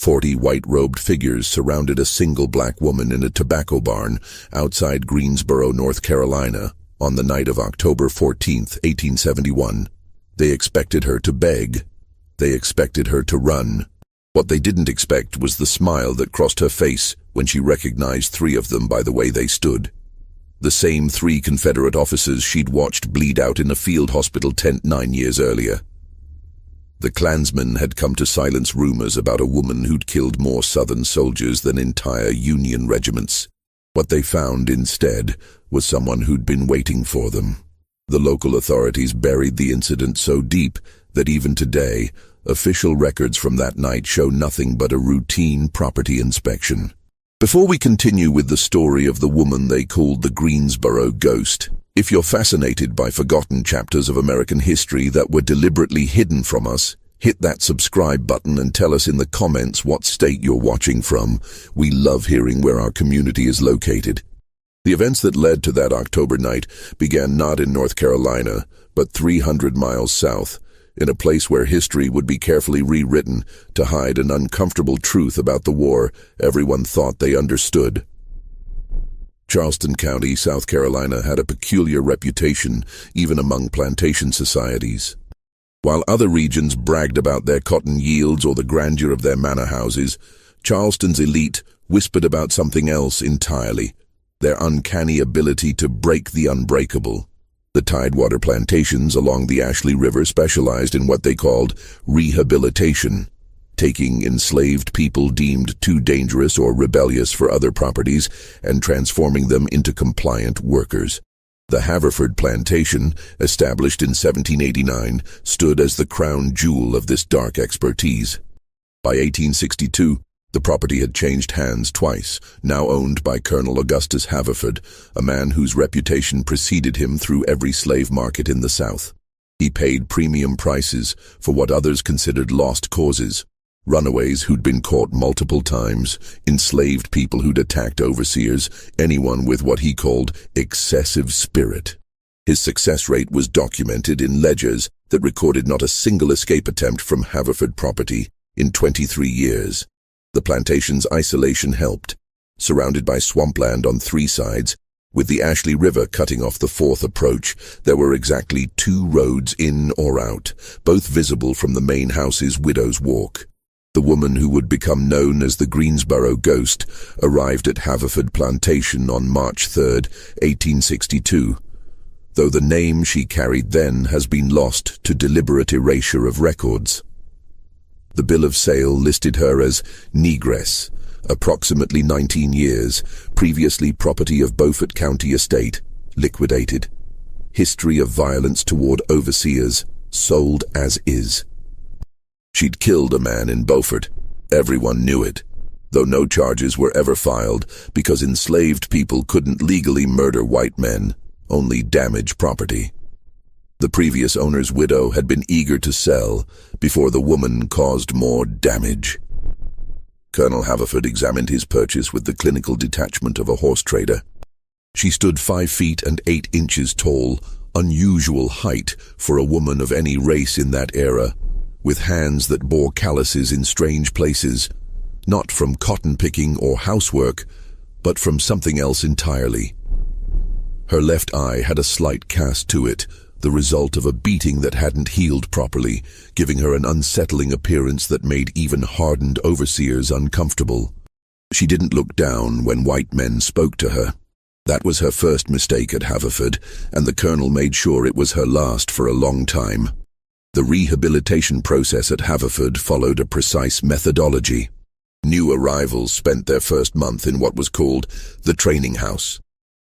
40 white-robed figures surrounded a single black woman in a tobacco barn outside Greensboro, North Carolina, on the night of October 14, 1871. They expected her to beg. They expected her to run. What they didn't expect was the smile that crossed her face when she recognized 3 of them by the way they stood. The same 3 Confederate officers she'd watched bleed out in a field hospital tent 9 years earlier. The Klansmen had come to silence rumors about a woman who'd killed more Southern soldiers than entire Union regiments. What they found instead was someone who'd been waiting for them. The local authorities buried the incident so deep that even today, official records from that night show nothing but a routine property inspection. Before we continue with the story of the woman they called the Greensboro Ghost, if you're fascinated by forgotten chapters of American history that were deliberately hidden from us, hit that subscribe button and tell us in the comments what state you're watching from. We love hearing where our community is located. The events that led to that October night began not in North Carolina, but 300 miles south, in a place where history would be carefully rewritten to hide an uncomfortable truth about the war everyone thought they understood. Charleston County, South Carolina had a peculiar reputation even among plantation societies. While other regions bragged about their cotton yields or the grandeur of their manor houses, Charleston's elite whispered about something else entirely: their uncanny ability to break the unbreakable. The Tidewater plantations along the Ashley River specialized in what they called rehabilitation, taking enslaved people deemed too dangerous or rebellious for other properties and transforming them into compliant workers. The Haverford plantation, established in 1789, stood as the crown jewel of this dark expertise. By 1862, the property had changed hands twice, now owned by Colonel Augustus Haverford, a man whose reputation preceded him through every slave market in the South. He paid premium prices for what others considered lost causes: runaways who'd been caught multiple times, enslaved people who'd attacked overseers, anyone with what he called excessive spirit. His success rate was documented in ledgers that recorded not a single escape attempt from Haverford property in 23 years. The plantation's isolation helped. Surrounded by swampland on 3 sides, with the Ashley River cutting off the 4th approach, there were exactly 2 roads in or out, both visible from the main house's Widow's Walk. The woman who would become known as the Greensboro Ghost arrived at Haverford Plantation on March 3, 1862, though the name she carried then has been lost to deliberate erasure of records. The bill of sale listed her as Negress, approximately 19 years, previously property of Beaufort County Estate, liquidated. History of violence toward overseers, sold as is. She'd killed a man in Beaufort. Everyone knew it, though no charges were ever filed because enslaved people couldn't legally murder white men, only damage property. The previous owner's widow had been eager to sell before the woman caused more damage. Colonel Haverford examined his purchase with the clinical detachment of a horse trader. She stood 5 feet and 8 inches tall, unusual height for a woman of any race in that era, with hands that bore calluses in strange places, not from cotton picking or housework, but from something else entirely. Her left eye had a slight cast to it, the result of a beating that hadn't healed properly, giving her an unsettling appearance that made even hardened overseers uncomfortable. She didn't look down when white men spoke to her. That was her first mistake at Haverford, and the colonel made sure it was her last for a long time. The rehabilitation process at Haverford followed a precise methodology. New arrivals spent their first month in what was called the training house,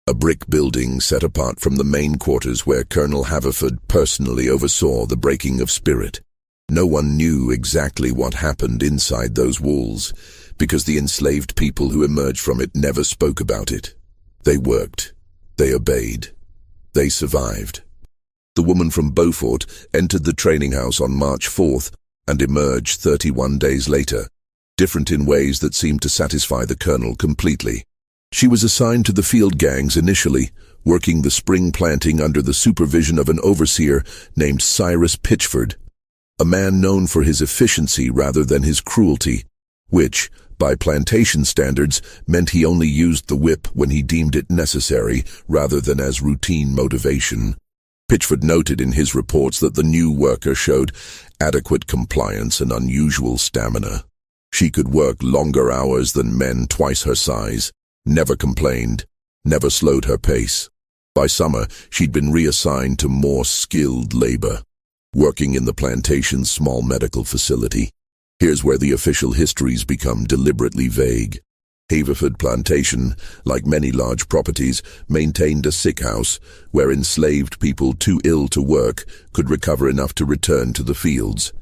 a brick building set apart from the main quarters where Colonel Haverford personally oversaw the breaking of spirit. No one knew exactly what happened inside those walls, because the enslaved people who emerged from it never spoke about it. They worked. They obeyed. They survived. The woman from Beaufort entered the training house on March 4th and emerged 31 days later, different in ways that seemed to satisfy the colonel completely. She was assigned to the field gangs initially, working the spring planting under the supervision of an overseer named Cyrus Pitchford, a man known for his efficiency rather than his cruelty. which, by plantation standards, meant he only used the whip when he deemed it necessary rather than as routine motivation. Pitchford noted in his reports that the new worker showed adequate compliance and unusual stamina. She could work longer hours than men twice her size, never complained, never slowed her pace. By summer, she'd been reassigned to more skilled labor, working in the plantation's small medical facility. Here's where the official histories become deliberately vague. Haverford Plantation, like many large properties, maintained a sick house where enslaved people too ill to work could recover enough to return to the fields.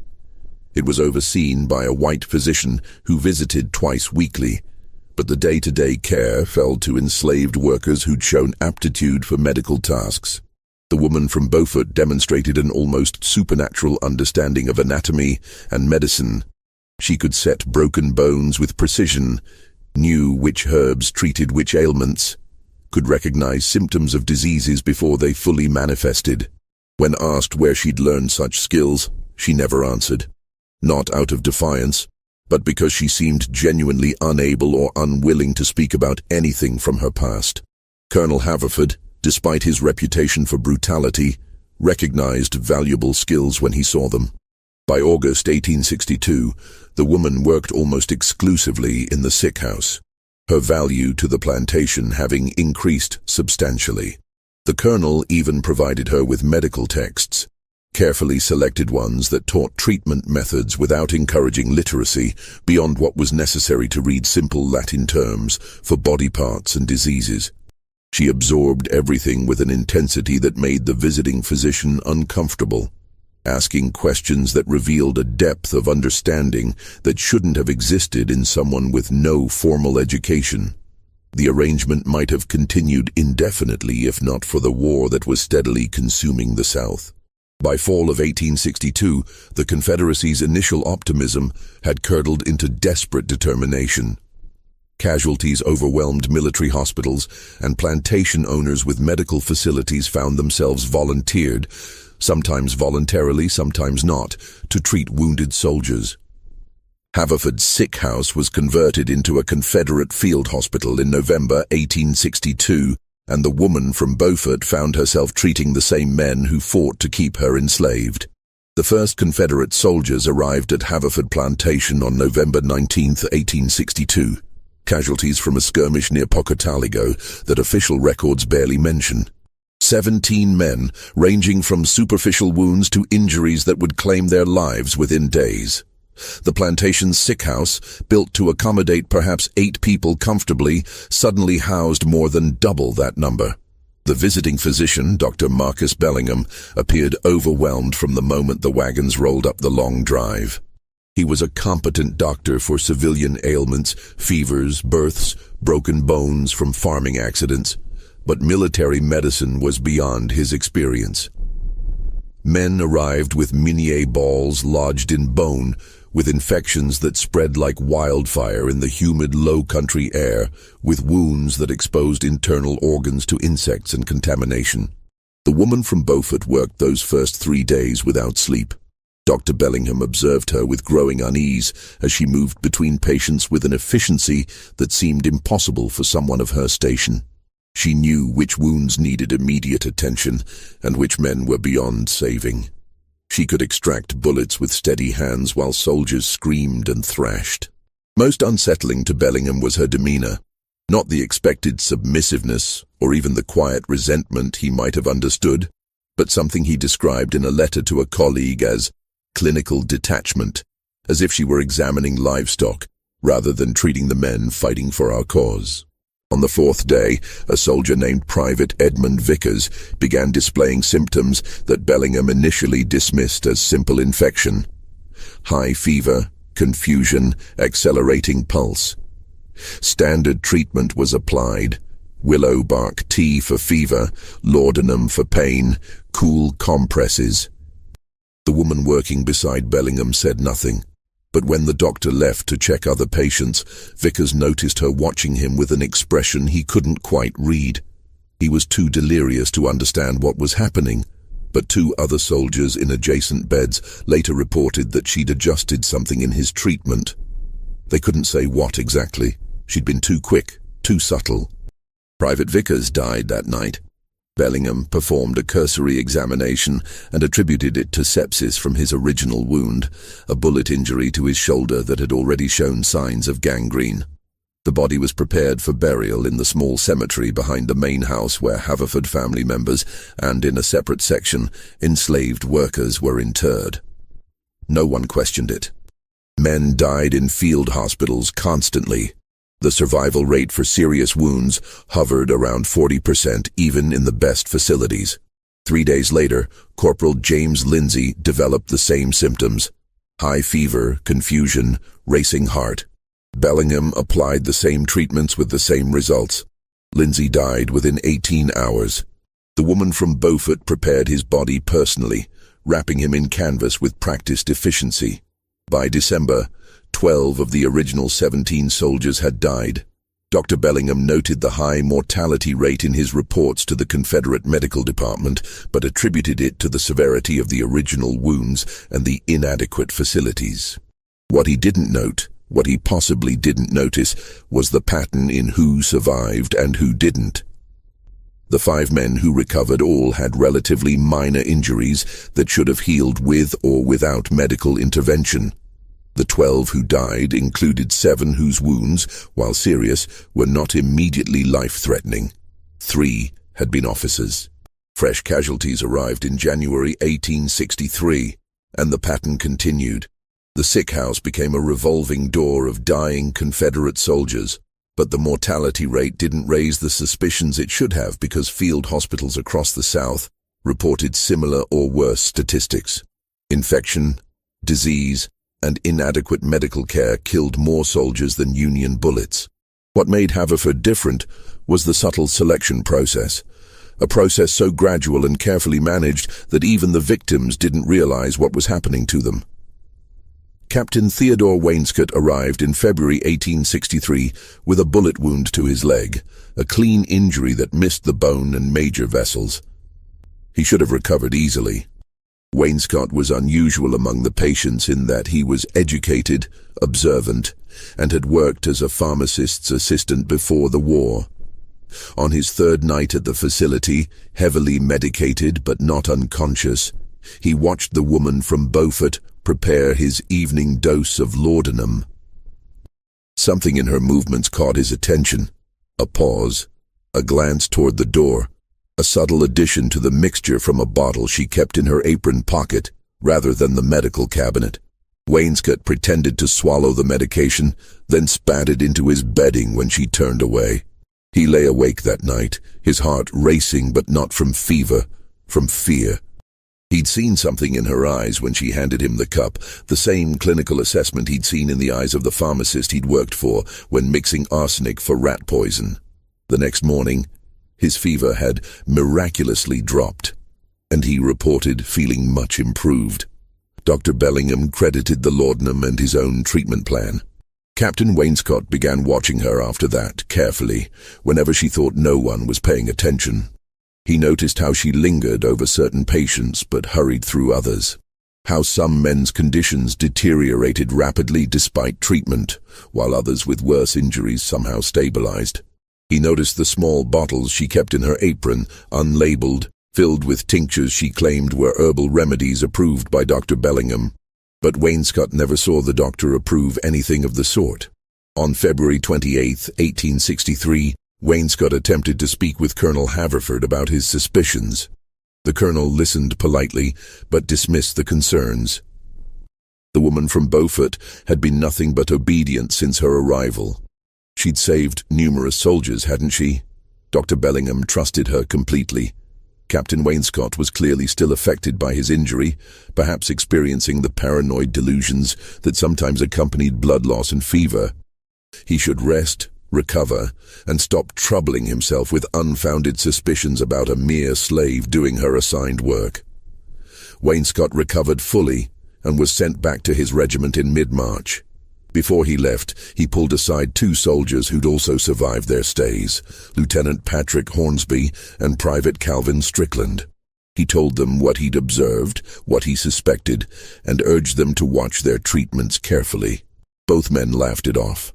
It was overseen by a white physician who visited twice weekly, but the day-to-day care fell to enslaved workers who'd shown aptitude for medical tasks. The woman from Beaufort demonstrated an almost supernatural understanding of anatomy and medicine. She could set broken bones with precision, knew which herbs treated which ailments, could recognize symptoms of diseases before they fully manifested. When asked where she'd learned such skills, she never answered. Not out of defiance, but because she seemed genuinely unable or unwilling to speak about anything from her past. Colonel Haverford, despite his reputation for brutality, recognized valuable skills when he saw them. By August 1862, the woman worked almost exclusively in the sick house, her value to the plantation having increased substantially. The colonel even provided her with medical texts, carefully selected ones that taught treatment methods without encouraging literacy beyond what was necessary to read simple Latin terms for body parts and diseases. She absorbed everything with an intensity that made the visiting physician uncomfortable, asking questions that revealed a depth of understanding that shouldn't have existed in someone with no formal education. The arrangement might have continued indefinitely if not for the war that was steadily consuming the South. By fall of 1862, the Confederacy's initial optimism had curdled into desperate determination. Casualties overwhelmed military hospitals, and plantation owners with medical facilities found themselves volunteered, sometimes voluntarily, sometimes not, to treat wounded soldiers. Haverford's sick house was converted into a Confederate field hospital in November 1862, and the woman from Beaufort found herself treating the same men who fought to keep her enslaved. The first Confederate soldiers arrived at Haverford Plantation on November 19, 1862, casualties from a skirmish near Pocataligo that official records barely mention. 17 men, ranging from superficial wounds to injuries that would claim their lives within days. The plantation's sick house, built to accommodate perhaps 8 people comfortably, suddenly housed more than double that number. The visiting physician, Dr. Marcus Bellingham, appeared overwhelmed from the moment the wagons rolled up the long drive. He was a competent doctor for civilian ailments, fevers, births, broken bones from farming accidents, but military medicine was beyond his experience. Men arrived with Minier balls lodged in bone, with infections that spread like wildfire in the humid low-country air, with wounds that exposed internal organs to insects and contamination. The woman from Beaufort worked those first 3 days without sleep. Dr. Bellingham observed her with growing unease as she moved between patients with an efficiency that seemed impossible for someone of her station. She knew which wounds needed immediate attention and which men were beyond saving. She could extract bullets with steady hands while soldiers screamed and thrashed. Most unsettling to Bellingham was her demeanor, not the expected submissiveness or even the quiet resentment he might have understood, but something he described in a letter to a colleague as clinical detachment, as if she were examining livestock rather than treating the men fighting for our cause. On the 4th day, a soldier named Private Edmund Vickers began displaying symptoms that Bellingham initially dismissed as simple infection. High fever, confusion, accelerating pulse. Standard treatment was applied: willow bark tea for fever, laudanum for pain, cool compresses. The woman working beside Bellingham said nothing. But when the doctor left to check other patients, Vickers noticed her watching him with an expression he couldn't quite read. He was too delirious to understand what was happening, but 2 other soldiers in adjacent beds later reported that she'd adjusted something in his treatment. They couldn't say what exactly. She'd been too quick, too subtle. Private Vickers died that night. Bellingham performed a cursory examination and attributed it to sepsis from his original wound, a bullet injury to his shoulder that had already shown signs of gangrene. The body was prepared for burial in the small cemetery behind the main house where Haverford family members and, in a separate section, enslaved workers were interred. No one questioned it. Men died in field hospitals constantly. The survival rate for serious wounds hovered around 40% even in the best facilities. 3 days later, Corporal James Lindsay developed the same symptoms: high fever, confusion, racing heart. Bellingham applied the same treatments with the same results. Lindsay died within 18 hours. The woman from Beaufort prepared his body personally, wrapping him in canvas with practiced efficiency. By December, 12 of the original 17 soldiers had died. Dr. Bellingham noted the high mortality rate in his reports to the Confederate Medical Department, but attributed it to the severity of the original wounds and the inadequate facilities. What he didn't note, what he possibly didn't notice, was the pattern in who survived and who didn't. The 5 men who recovered all had relatively minor injuries that should have healed with or without medical intervention. The 12 who died included 7 whose wounds, while serious, were not immediately life-threatening. 3 had been officers. Fresh casualties arrived in January 1863, and the pattern continued. The sick house became a revolving door of dying Confederate soldiers, but the mortality rate didn't raise the suspicions it should have because field hospitals across the South reported similar or worse statistics. Infection, disease, and inadequate medical care killed more soldiers than Union bullets. What made Haverford different was the subtle selection process, a process so gradual and carefully managed that even the victims didn't realize what was happening to them. Captain Theodore Wainscott arrived in February 1863 with a bullet wound to his leg, a clean injury that missed the bone and major vessels. He should have recovered easily. Wainscott was unusual among the patients in that he was educated, observant, and had worked as a pharmacist's assistant before the war. On his 3rd night at the facility, heavily medicated but not unconscious, he watched the woman from Beaufort prepare his evening dose of laudanum. Something in her movements caught his attention. A pause, a glance toward the door, a subtle addition to the mixture from a bottle she kept in her apron pocket rather than the medical cabinet. Wainscott pretended to swallow the medication, then spat it into his bedding when she turned away. He lay awake that night, his heart racing but not from fever, from fear. He'd seen something in her eyes when she handed him the cup, the same clinical assessment he'd seen in the eyes of the pharmacist he'd worked for when mixing arsenic for rat poison. The next morning, his fever had miraculously dropped, and he reported feeling much improved. Dr. Bellingham credited the laudanum and his own treatment plan. Captain Wainscott began watching her after that, carefully, whenever she thought no one was paying attention. He noticed how she lingered over certain patients but hurried through others, how some men's conditions deteriorated rapidly despite treatment, while others with worse injuries somehow stabilized. He noticed the small bottles she kept in her apron, unlabeled, filled with tinctures she claimed were herbal remedies approved by Dr. Bellingham. But Wainscott never saw the doctor approve anything of the sort. On February 28, 1863, Wainscott attempted to speak with Colonel Haverford about his suspicions. The colonel listened politely, but dismissed the concerns. The woman from Beaufort had been nothing but obedient since her arrival. She'd saved numerous soldiers, hadn't she? Dr. Bellingham trusted her completely. Captain Wainscott was clearly still affected by his injury, perhaps experiencing the paranoid delusions that sometimes accompanied blood loss and fever. He should rest, recover, and stop troubling himself with unfounded suspicions about a mere slave doing her assigned work. Wainscott recovered fully and was sent back to his regiment in mid-March. Before he left, he pulled aside 2 soldiers who'd also survived their stays, Lieutenant Patrick Hornsby and Private Calvin Strickland. He told them what he'd observed, what he suspected, and urged them to watch their treatments carefully. Both men laughed it off.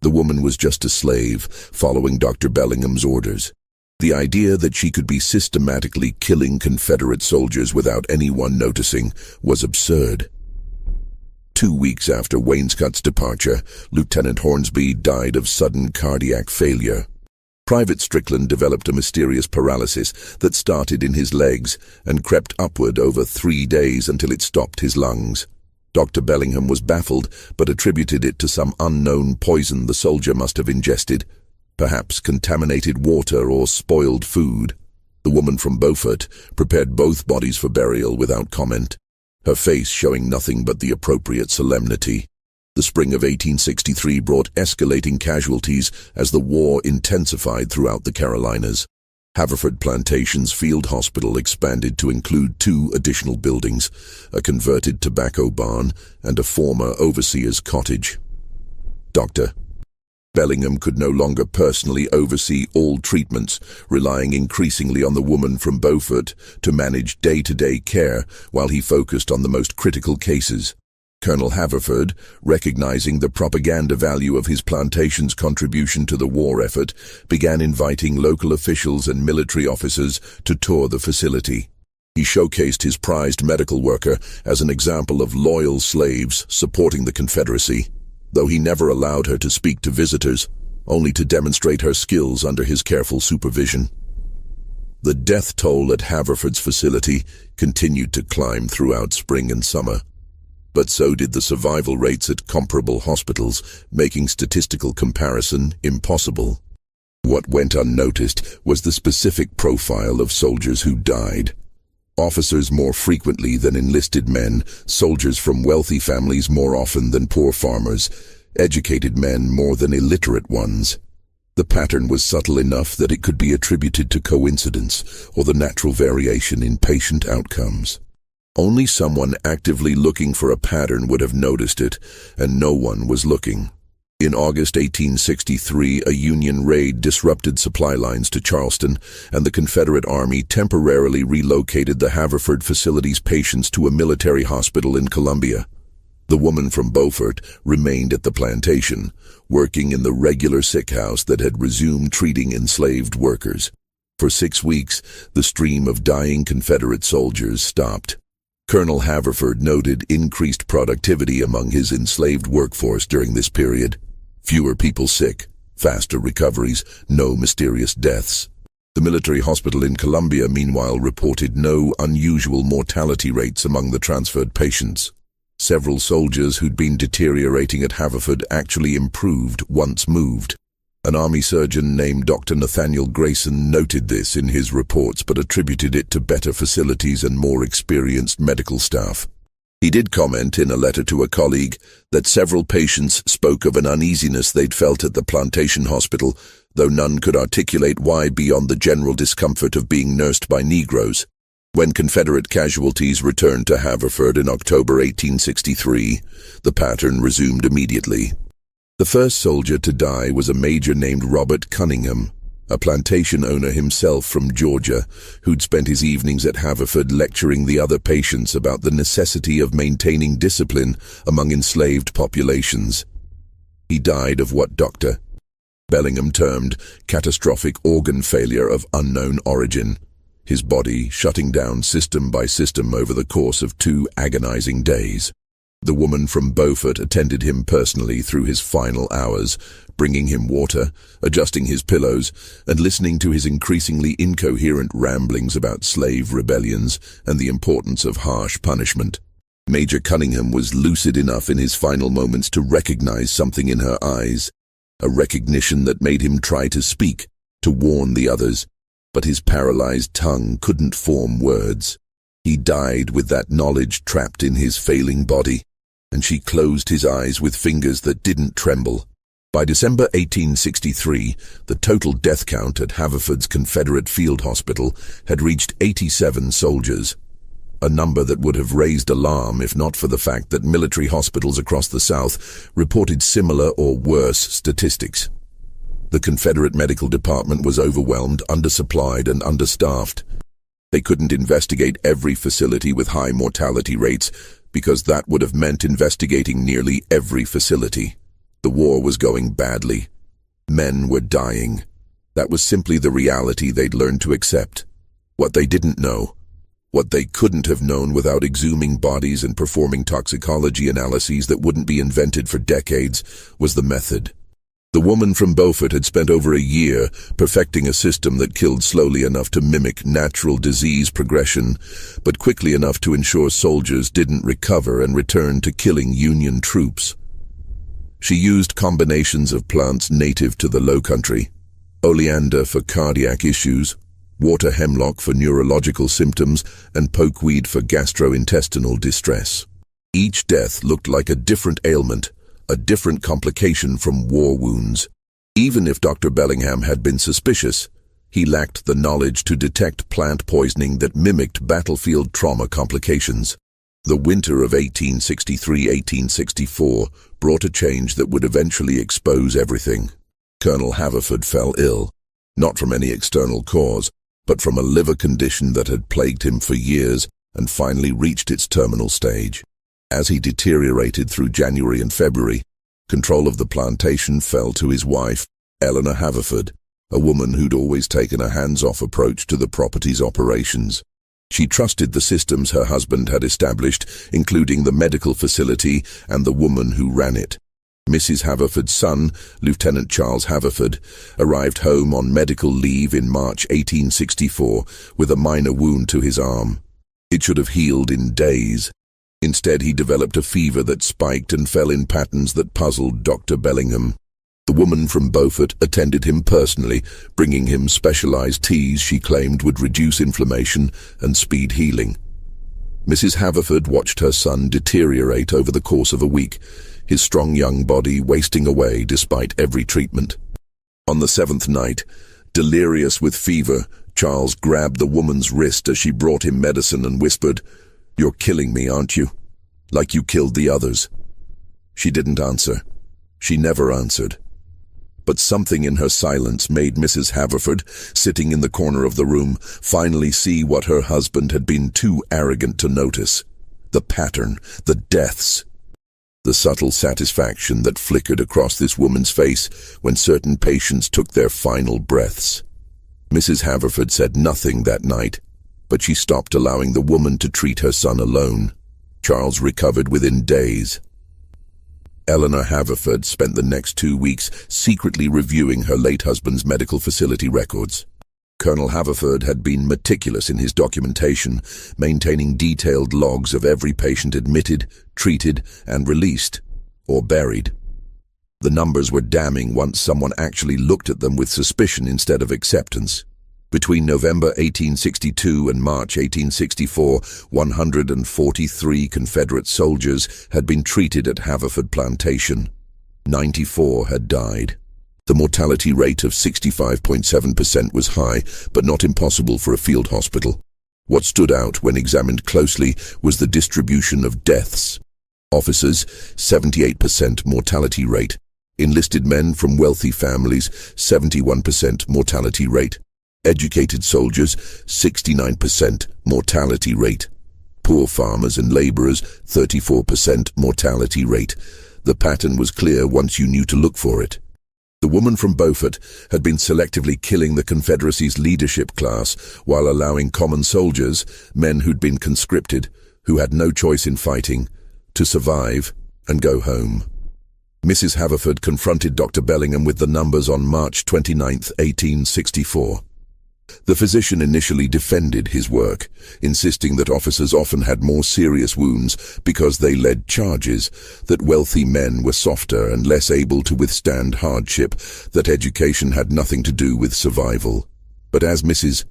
The woman was just a slave, following Dr. Bellingham's orders. The idea that she could be systematically killing Confederate soldiers without anyone noticing was absurd. 2 weeks after Wainscott's departure, Lieutenant Hornsby died of sudden cardiac failure. Private Strickland developed a mysterious paralysis that started in his legs and crept upward over 3 days until it stopped his lungs. Dr. Bellingham was baffled, but attributed it to some unknown poison the soldier must have ingested, perhaps contaminated water or spoiled food. The woman from Beaufort prepared both bodies for burial without comment, her face showing nothing but the appropriate solemnity. The spring of 1863 brought escalating casualties as the war intensified throughout the Carolinas. Haverford Plantation's field hospital expanded to include 2 additional buildings, a converted tobacco barn and a former overseer's cottage. Dr. Bellingham could no longer personally oversee all treatments, relying increasingly on the woman from Beaufort to manage day-to-day care while he focused on the most critical cases. Colonel Haverford, recognizing the propaganda value of his plantation's contribution to the war effort, began inviting local officials and military officers to tour the facility. He showcased his prized medical worker as an example of loyal slaves supporting the Confederacy, though he never allowed her to speak to visitors, only to demonstrate her skills under his careful supervision. The death toll at Haverford's facility continued to climb throughout spring and summer. But so did the survival rates at comparable hospitals, making statistical comparison impossible. What went unnoticed was the specific profile of soldiers who died. Officers more frequently than enlisted men, soldiers from wealthy families more often than poor farmers, educated men more than illiterate ones. The pattern was subtle enough that it could be attributed to coincidence or the natural variation in patient outcomes. Only someone actively looking for a pattern would have noticed it, and no one was looking. In August 1863, a Union raid disrupted supply lines to Charleston, and the Confederate Army temporarily relocated the Haverford facility's patients to a military hospital in Columbia. The woman from Beaufort remained at the plantation, working in the regular sick house that had resumed treating enslaved workers. For 6 weeks, the stream of dying Confederate soldiers stopped. Colonel Haverford noted increased productivity among his enslaved workforce during this period. Fewer people sick, faster recoveries, no mysterious deaths. The military hospital in Columbia, meanwhile, reported no unusual mortality rates among the transferred patients. Several soldiers who'd been deteriorating at Haverford actually improved once moved. An Army surgeon named Dr. Nathaniel Grayson noted this in his reports but attributed it to better facilities and more experienced medical staff. He did comment in a letter to a colleague that several patients spoke of an uneasiness they'd felt at the plantation hospital, though none could articulate why beyond the general discomfort of being nursed by Negroes. When Confederate casualties returned to Haverford in October 1863, the pattern resumed immediately. The first soldier to die was a major named Robert Cunningham, a plantation owner himself from Georgia, who'd spent his evenings at Haverford lecturing the other patients about the necessity of maintaining discipline among enslaved populations. He died of what Dr. Bellingham termed catastrophic organ failure of unknown origin, his body shutting down system by system over the course of 2 agonizing days. The woman from Beaufort attended him personally through his final hours, bringing him water, adjusting his pillows, and listening to his increasingly incoherent ramblings about slave rebellions and the importance of harsh punishment. Major Cunningham was lucid enough in his final moments to recognize something in her eyes, a recognition that made him try to speak, to warn the others, but his paralyzed tongue couldn't form words. He died with that knowledge trapped in his failing body, and she closed his eyes with fingers that didn't tremble. By December 1863, the total death count at Haverford's Confederate Field Hospital had reached 87 soldiers, a number that would have raised alarm if not for the fact that military hospitals across the South reported similar or worse statistics. The Confederate Medical Department was overwhelmed, undersupplied, and understaffed. They couldn't investigate every facility with high mortality rates, because that would have meant investigating nearly every facility. The war was going badly. Men were dying. That was simply the reality they'd learned to accept. What they didn't know, what they couldn't have known without exhuming bodies and performing toxicology analyses that wouldn't be invented for decades, was the method. The woman from Beaufort had spent over a year perfecting a system that killed slowly enough to mimic natural disease progression, but quickly enough to ensure soldiers didn't recover and return to killing Union troops. She used combinations of plants native to the Low Country: oleander for cardiac issues, water hemlock for neurological symptoms, and pokeweed for gastrointestinal distress. Each death looked like a different ailment, a different complication from war wounds. Even if Dr. Bellingham had been suspicious, he lacked the knowledge to detect plant poisoning that mimicked battlefield trauma complications. The winter of 1863-1864 brought a change that would eventually expose everything. Colonel Haverford fell ill, not from any external cause, but from a liver condition that had plagued him for years and finally reached its terminal stage. As he deteriorated through January and February, control of the plantation fell to his wife, Eleanor Haverford, a woman who'd always taken a hands-off approach to the property's operations. She trusted the systems her husband had established, including the medical facility and the woman who ran it. Mrs. Haverford's son, Lieutenant Charles Haverford, arrived home on medical leave in March 1864 with a minor wound to his arm. It should have healed in days. Instead, he developed a fever that spiked and fell in patterns that puzzled Dr. Bellingham. The woman from Beaufort attended him personally, bringing him specialized teas she claimed would reduce inflammation and speed healing. Mrs. Haverford watched her son deteriorate over the course of a week, his strong young body wasting away despite every treatment. On the seventh night, delirious with fever, Charles grabbed the woman's wrist as she brought him medicine and whispered, "You're killing me, aren't you? Like you killed the others." She didn't answer. She never answered. But something in her silence made Mrs. Haverford, sitting in the corner of the room, finally see what her husband had been too arrogant to notice. The pattern, the deaths. The subtle satisfaction that flickered across this woman's face when certain patients took their final breaths. Mrs. Haverford said nothing that night, but she stopped allowing the woman to treat her son alone. Charles recovered within days. Eleanor Haverford spent the next 2 weeks secretly reviewing her late husband's medical facility records. Colonel Haverford had been meticulous in his documentation, maintaining detailed logs of every patient admitted, treated, and released, or buried. The numbers were damning once someone actually looked at them with suspicion instead of acceptance. Between November 1862 and March 1864, 143 Confederate soldiers had been treated at Haverford Plantation. 94 had died. The mortality rate of 65.7% was high, but not impossible for a field hospital. What stood out when examined closely was the distribution of deaths. Officers, 78% mortality rate. Enlisted men from wealthy families, 71% mortality rate. Educated soldiers, 69% mortality rate. Poor farmers and laborers, 34% mortality rate. The pattern was clear once you knew to look for it. The woman from Beaufort had been selectively killing the Confederacy's leadership class while allowing common soldiers, men who'd been conscripted, who had no choice in fighting, to survive and go home. Mrs. Haverford confronted Dr. Bellingham with the numbers on March 29, 1864. The physician initially defended his work, insisting that officers often had more serious wounds because they led charges, that wealthy men were softer and less able to withstand hardship, that education had nothing to do with survival. But as Mrs.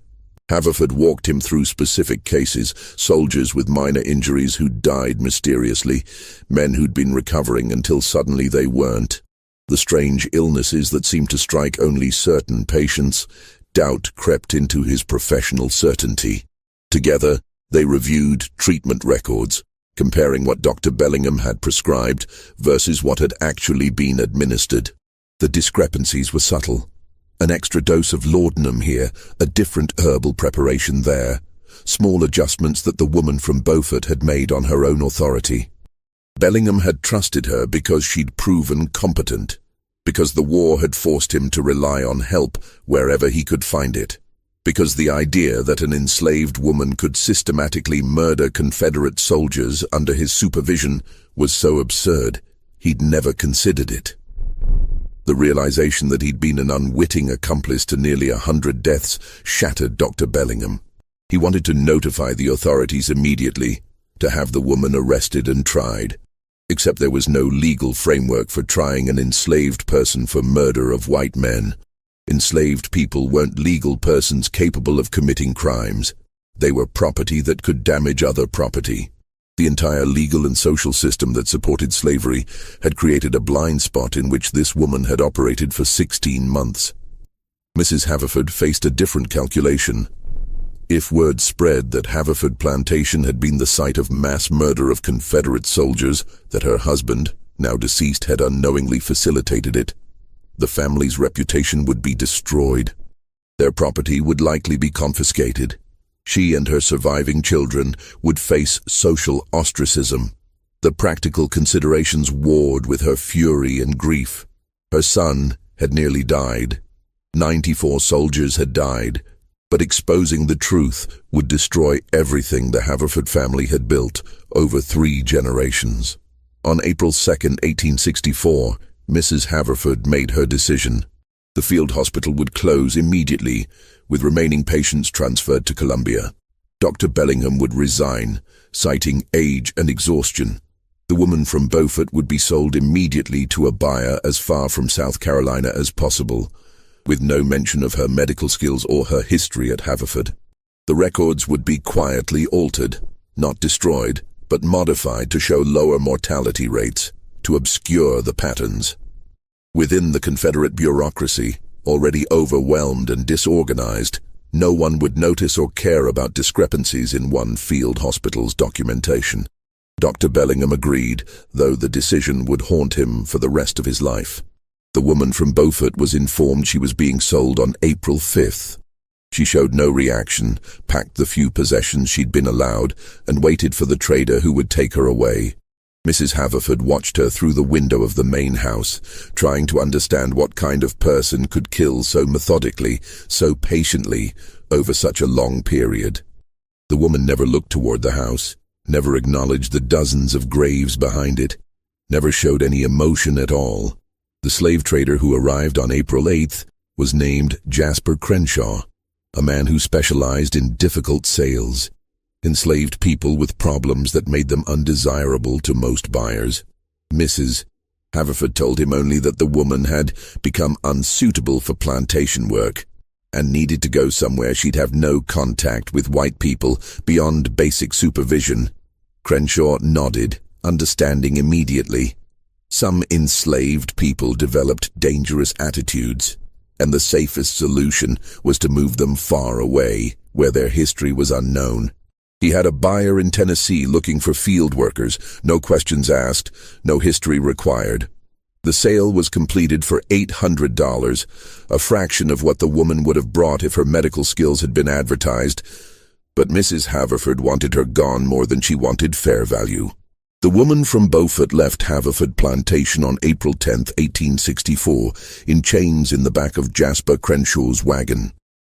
Haverford walked him through specific cases, soldiers with minor injuries who'd died mysteriously, men who'd been recovering until suddenly they weren't, the strange illnesses that seemed to strike only certain patients, doubt crept into his professional certainty. Together, they reviewed treatment records, comparing what Dr. Bellingham had prescribed versus what had actually been administered. The discrepancies were subtle. An extra dose of laudanum here, a different herbal preparation there. Small adjustments that the woman from Beaufort had made on her own authority. Bellingham had trusted her because she'd proven competent, because the war had forced him to rely on help wherever he could find it, because the idea that an enslaved woman could systematically murder Confederate soldiers under his supervision was so absurd, he'd never considered it. The realization that he'd been an unwitting accomplice to nearly 100 deaths shattered Dr. Bellingham. He wanted to notify the authorities immediately, to have the woman arrested and tried. Except there was no legal framework for trying an enslaved person for murder of white men. Enslaved people weren't legal persons capable of committing crimes. They were property that could damage other property. The entire legal and social system that supported slavery had created a blind spot in which this woman had operated for 16 months. Mrs. Haverford faced a different calculation. If word spread that Haverford Plantation had been the site of mass murder of Confederate soldiers, that her husband, now deceased, had unknowingly facilitated it, the family's reputation would be destroyed. Their property would likely be confiscated. She and her surviving children would face social ostracism. The practical considerations warred with her fury and grief. Her son had nearly died. 94 soldiers had died, but exposing the truth would destroy everything the Haverford family had built over 3 generations. On April 2, 1864, Mrs. Haverford made her decision. The field hospital would close immediately, with remaining patients transferred to Columbia. Dr. Bellingham would resign, citing age and exhaustion. The woman from Beaufort would be sold immediately to a buyer as far from South Carolina as possible, with no mention of her medical skills or her history at Haverford. The records would be quietly altered, not destroyed, but modified to show lower mortality rates, to obscure the patterns. Within the Confederate bureaucracy, already overwhelmed and disorganized, no one would notice or care about discrepancies in one field hospital's documentation. Dr. Bellingham agreed, though the decision would haunt him for the rest of his life. The woman from Beaufort was informed she was being sold on April 5th. She showed no reaction, packed the few possessions she'd been allowed, and waited for the trader who would take her away. Mrs. Haverford watched her through the window of the main house, trying to understand what kind of person could kill so methodically, so patiently, over such a long period. The woman never looked toward the house, never acknowledged the dozens of graves behind it, never showed any emotion at all. The slave trader who arrived on April 8th was named Jasper Crenshaw, a man who specialized in difficult sales. Enslaved people with problems that made them undesirable to most buyers. Mrs. Haverford told him only that the woman had become unsuitable for plantation work and needed to go somewhere she'd have no contact with white people beyond basic supervision. Crenshaw nodded, understanding immediately. Some enslaved people developed dangerous attitudes, and the safest solution was to move them far away, where their history was unknown. He had a buyer in Tennessee looking for field workers, no questions asked, no history required. The sale was completed for $800, a fraction of what the woman would have brought if her medical skills had been advertised, but Mrs. Haverford wanted her gone more than she wanted fair value. The woman from Beaufort left Haverford Plantation on April 10, 1864, in chains in the back of Jasper Crenshaw's wagon.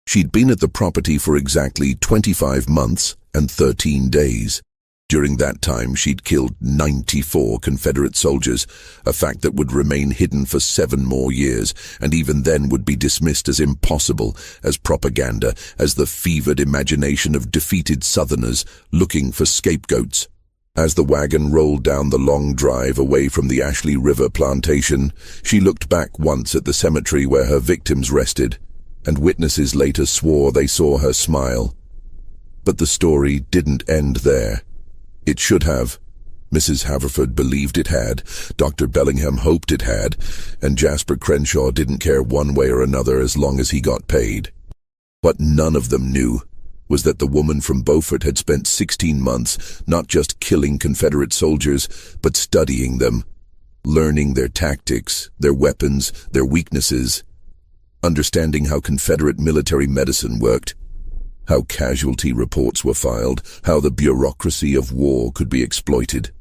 She'd been at the property for exactly 25 months and 13 days. During that time, she'd killed 94 Confederate soldiers, a fact that would remain hidden for 7 more years, and even then would be dismissed as impossible, as propaganda, as the fevered imagination of defeated Southerners looking for scapegoats. As the wagon rolled down the long drive away from the Ashley River plantation, she looked back once at the cemetery where her victims rested, and witnesses later swore they saw her smile. But the story didn't end there. It should have. Mrs. Haverford believed it had, Dr. Bellingham hoped it had, and Jasper Crenshaw didn't care one way or another as long as he got paid. What none of them knew was that the woman from Beaufort had spent 16 months not just killing Confederate soldiers, but studying them, learning their tactics, their weapons, their weaknesses, understanding how Confederate military medicine worked, how casualty reports were filed, how the bureaucracy of war could be exploited.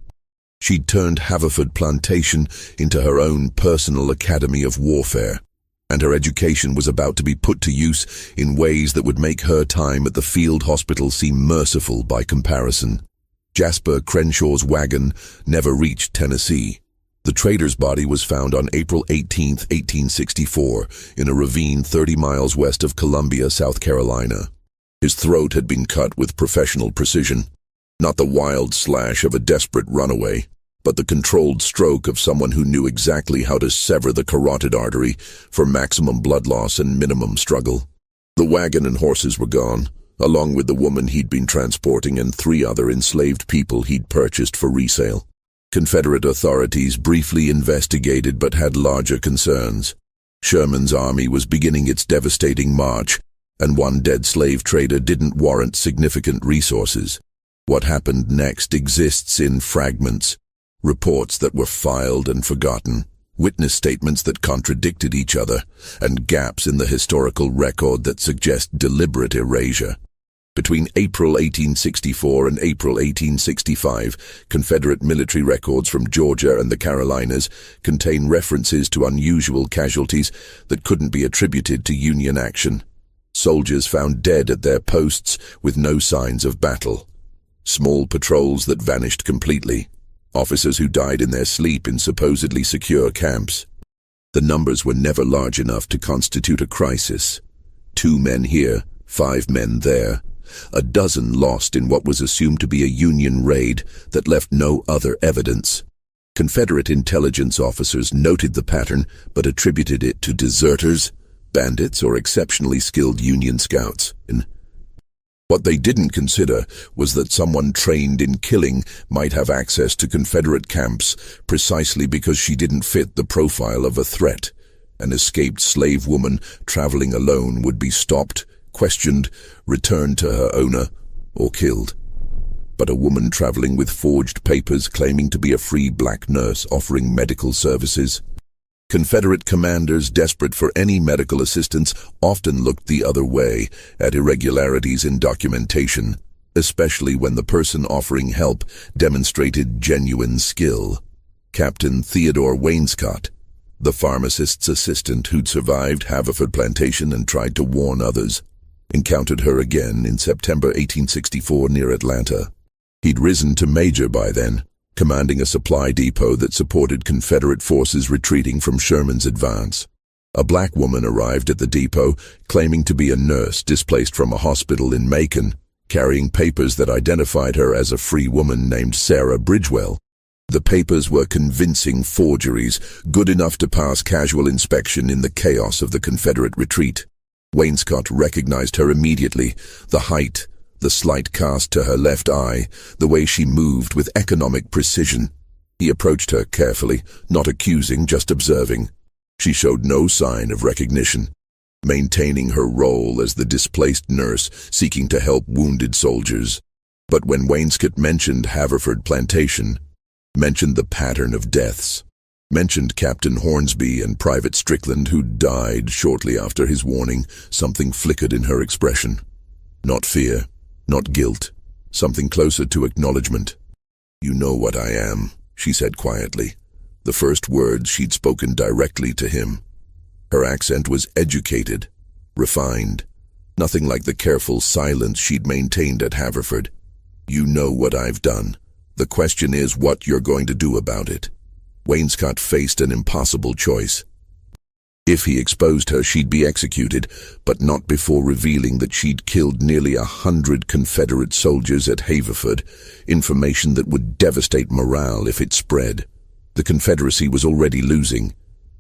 She'd turned Haverford Plantation into her own personal academy of warfare, and her education was about to be put to use in ways that would make her time at the field hospital seem merciful by comparison. Jasper Crenshaw's wagon never reached Tennessee. The trader's body was found on April 18, 1864, in a ravine 30 miles west of Columbia, South Carolina. His throat had been cut with professional precision, not the wild slash of a desperate runaway, but the controlled stroke of someone who knew exactly how to sever the carotid artery for maximum blood loss and minimum struggle. The wagon and horses were gone, along with the woman he'd been transporting and 3 other enslaved people he'd purchased for resale. Confederate authorities briefly investigated but had larger concerns. Sherman's army was beginning its devastating march, and one dead slave trader didn't warrant significant resources. What happened next exists in fragments, reports that were filed and forgotten, witness statements that contradicted each other, and gaps in the historical record that suggest deliberate erasure. Between April 1864 and April 1865, Confederate military records from Georgia and the Carolinas contain references to unusual casualties that couldn't be attributed to Union action. Soldiers found dead at their posts with no signs of battle. Small patrols that vanished completely. Officers who died in their sleep in supposedly secure camps. The numbers were never large enough to constitute a crisis. 2 men here, 5 men there. A dozen lost in what was assumed to be a Union raid that left no other evidence. Confederate intelligence officers noted the pattern but attributed it to deserters, bandits, or exceptionally skilled Union scouts. What they didn't consider was that someone trained in killing might have access to Confederate camps precisely because she didn't fit the profile of a threat. An escaped slave woman traveling alone would be stopped, questioned, returned to her owner, or killed. But a woman traveling with forged papers claiming to be a free black nurse offering medical services. Confederate commanders desperate for any medical assistance often looked the other way at irregularities in documentation, especially when the person offering help demonstrated genuine skill. Captain Theodore Wainscott, the pharmacist's assistant who'd survived Haverford Plantation and tried to warn others, encountered her again in September 1864 near Atlanta. He'd risen to major by then, commanding a supply depot that supported Confederate forces retreating from Sherman's advance. A black woman arrived at the depot, claiming to be a nurse displaced from a hospital in Macon, carrying papers that identified her as a free woman named Sarah Bridgewell. The papers were convincing forgeries, good enough to pass casual inspection in the chaos of the Confederate retreat. Wainscott recognized her immediately, the height, the slight cast to her left eye, the way she moved with economic precision. He approached her carefully, not accusing, just observing. She showed no sign of recognition, maintaining her role as the displaced nurse seeking to help wounded soldiers. But when Wainscott mentioned Haverford Plantation, mentioned the pattern of deaths, mentioned Captain Hornsby and Private Strickland who died shortly after his warning, something flickered in her expression. Not fear, not guilt, something closer to acknowledgement. "You know what I am," she said quietly, the first words she'd spoken directly to him. Her accent was educated, refined, nothing like the careful silence she'd maintained at Haverford. "You know what I've done. The question is what you're going to do about it." Wainscott faced an impossible choice. If he exposed her, she'd be executed, but not before revealing that she'd killed nearly 100 Confederate soldiers at Haverford, information that would devastate morale if it spread. The Confederacy was already losing.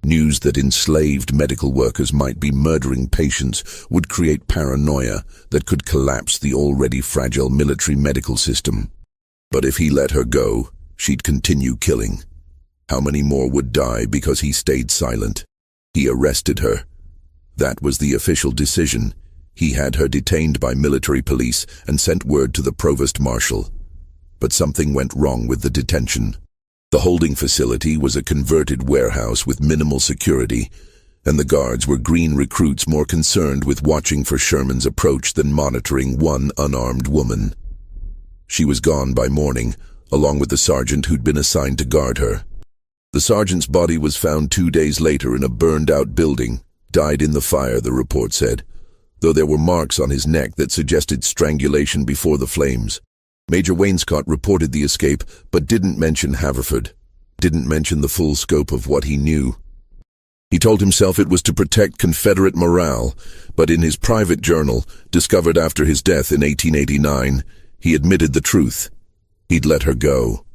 News that enslaved medical workers might be murdering patients would create paranoia that could collapse the already fragile military medical system. But if he let her go, she'd continue killing. How many more would die because he stayed silent? He arrested her. That was the official decision. He had her detained by military police and sent word to the provost marshal. But something went wrong with the detention. The holding facility was a converted warehouse with minimal security, and the guards were green recruits more concerned with watching for Sherman's approach than monitoring one unarmed woman. She was gone by morning, along with the sergeant who'd been assigned to guard her. The sergeant's body was found 2 days later in a burned-out building, died in the fire, the report said, though there were marks on his neck that suggested strangulation before the flames. Major Wainscott reported the escape, but didn't mention Haverford, didn't mention the full scope of what he knew. He told himself it was to protect Confederate morale, but in his private journal, discovered after his death in 1889, he admitted the truth. He'd let her go.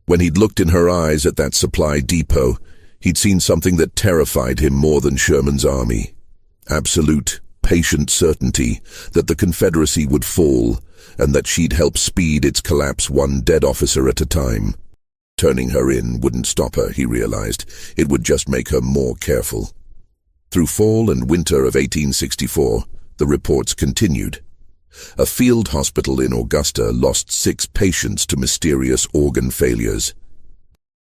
When he'd looked in her eyes at that supply depot, he'd seen something that terrified him more than Sherman's army. Absolute, patient certainty that the Confederacy would fall, and that she'd help speed its collapse one dead officer at a time. Turning her in wouldn't stop her, he realized. It would just make her more careful. Through fall and winter of 1864, the reports continued. A field hospital in Augusta lost 6 patients to mysterious organ failures.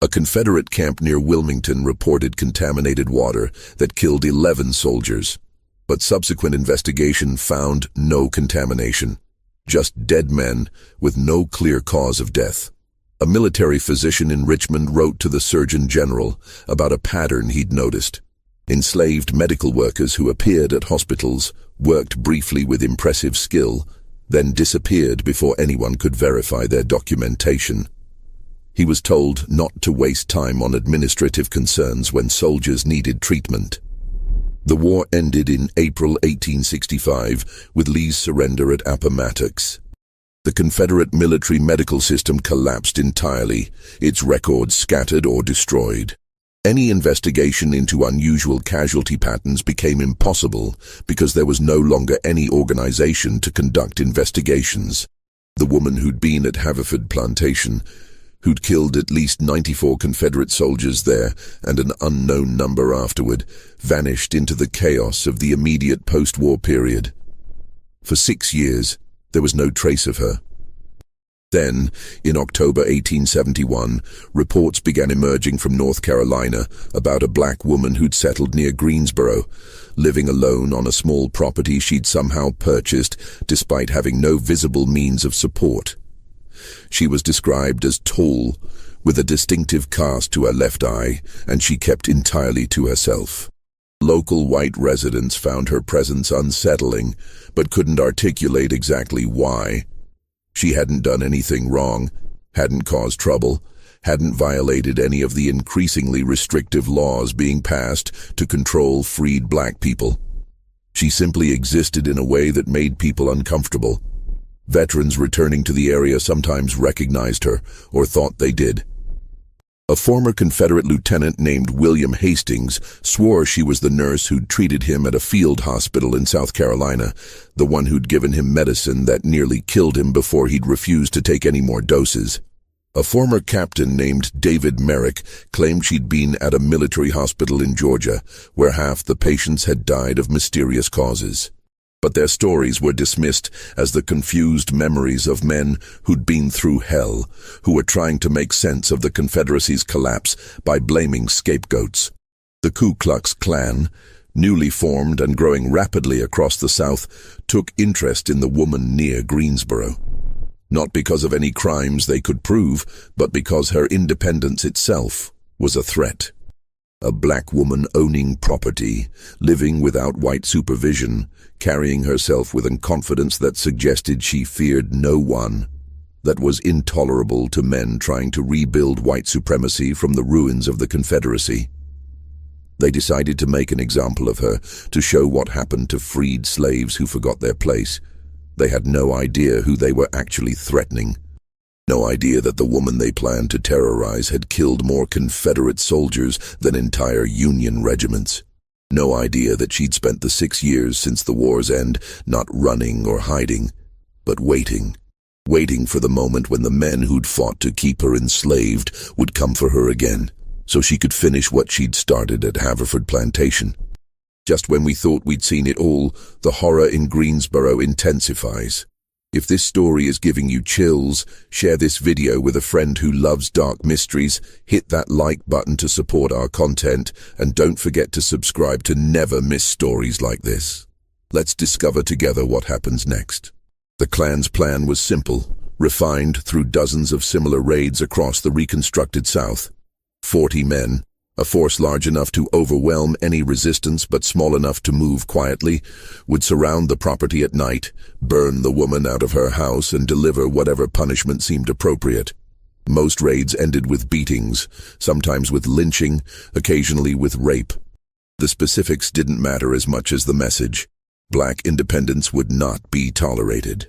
A Confederate camp near Wilmington reported contaminated water that killed 11 soldiers, but subsequent investigation found no contamination, just dead men with no clear cause of death. A military physician in Richmond wrote to the Surgeon General about a pattern he'd noticed. Enslaved medical workers who appeared at hospitals, worked briefly with impressive skill, then disappeared before anyone could verify their documentation. He was told not to waste time on administrative concerns when soldiers needed treatment. The war ended in April 1865 with Lee's surrender at Appomattox. The Confederate military medical system collapsed entirely, its records scattered or destroyed. Any investigation into unusual casualty patterns became impossible because there was no longer any organization to conduct investigations. The woman who'd been at Haverford Plantation, who'd killed at least 94 Confederate soldiers there and an unknown number afterward, vanished into the chaos of the immediate post-war period. For 6 years, there was no trace of her. Then, in October 1871, reports began emerging from North Carolina about a black woman who'd settled near Greensboro, living alone on a small property she'd somehow purchased despite having no visible means of support. She was described as tall, with a distinctive cast to her left eye, and she kept entirely to herself. Local white residents found her presence unsettling, but couldn't articulate exactly why. She hadn't done anything wrong, hadn't caused trouble, hadn't violated any of the increasingly restrictive laws being passed to control freed black people. She simply existed in a way that made people uncomfortable. Veterans returning to the area sometimes recognized her, or thought they did. A former Confederate lieutenant named William Hastings swore she was the nurse who'd treated him at a field hospital in South Carolina, the one who'd given him medicine that nearly killed him before he'd refused to take any more doses. A former captain named David Merrick claimed she'd been at a military hospital in Georgia, where half the patients had died of mysterious causes. But their stories were dismissed as the confused memories of men who'd been through hell, who were trying to make sense of the Confederacy's collapse by blaming scapegoats. The Ku Klux Klan, newly formed and growing rapidly across the South, took interest in the woman near Greensboro. Not because of any crimes they could prove, but because her independence itself was a threat. A black woman owning property, living without white supervision, carrying herself with a confidence that suggested she feared no one, that was intolerable to men trying to rebuild white supremacy from the ruins of the Confederacy. They decided to make an example of her to show what happened to freed slaves who forgot their place. They had no idea who they were actually threatening. No idea that the woman they planned to terrorize had killed more Confederate soldiers than entire Union regiments. No idea that she'd spent the 6 years since the war's end not running or hiding, but waiting for the moment when the men who'd fought to keep her enslaved would come for her again, so she could finish what she'd started at Haverford Plantation. Just when we thought we'd seen it all, the horror in Greensboro intensifies. If this story is giving you chills, share this video with a friend who loves dark mysteries, hit that like button to support our content, and don't forget to subscribe to never miss stories like this. Let's discover together what happens next. The Klan's plan was simple: refined through dozens of similar raids across the reconstructed South. 40 men, a force large enough to overwhelm any resistance but small enough to move quietly, would surround the property at night, burn the woman out of her house, and deliver whatever punishment seemed appropriate. Most raids ended with beatings, sometimes with lynching, occasionally with rape. The specifics didn't matter as much as the message. Black independence would not be tolerated.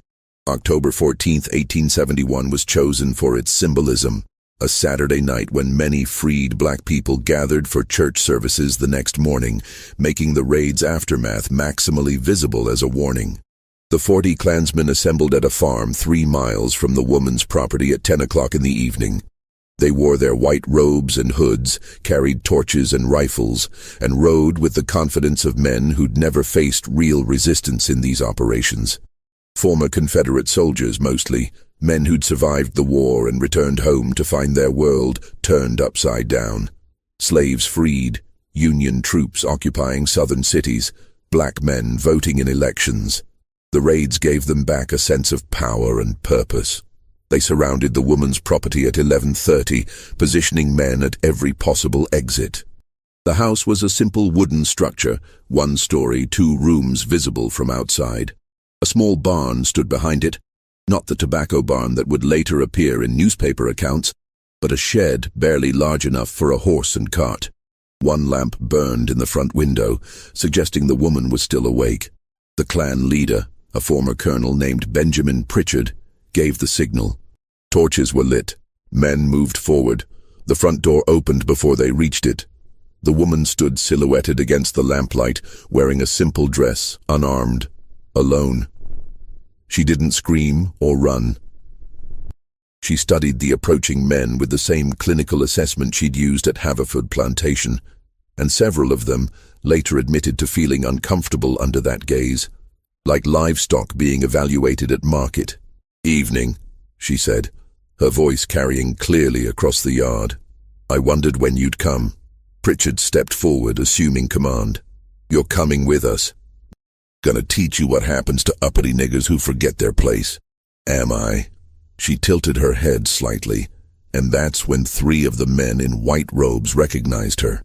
October 14, 1871 was chosen for its symbolism, a Saturday night when many freed black people gathered for church services the next morning, making the raid's aftermath maximally visible as a warning. The 40 Klansmen assembled at a farm 3 miles from the woman's property at 10 o'clock in the evening. They wore their white robes and hoods, carried torches and rifles, and rode with the confidence of men who'd never faced real resistance in these operations. Former Confederate soldiers mostly, men who'd survived the war and returned home to find their world turned upside down. Slaves freed, Union troops occupying southern cities, black men voting in elections. The raids gave them back a sense of power and purpose. They surrounded the woman's property at 11:30, positioning men at every possible exit. The house was a simple wooden structure, 1 story, 2 rooms visible from outside. A small barn stood behind it, not the tobacco barn that would later appear in newspaper accounts, but a shed barely large enough for a horse and cart. 1 lamp burned in the front window, suggesting the woman was still awake. The Klan leader, a former colonel named Benjamin Pritchard, gave the signal. Torches were lit. Men moved forward. The front door opened before they reached it. The woman stood silhouetted against the lamplight, wearing a simple dress, unarmed, alone. She didn't scream or run. She studied the approaching men with the same clinical assessment she'd used at Haverford Plantation, and several of them later admitted to feeling uncomfortable under that gaze, like livestock being evaluated at market. "Evening," she said, her voice carrying clearly across the yard. "I wondered when you'd come." Pritchard stepped forward, assuming command. "You're coming with us. Gonna teach you what happens to uppity niggers who forget their place." "Am I?" She tilted her head slightly, and that's when 3 of the men in white robes recognized her.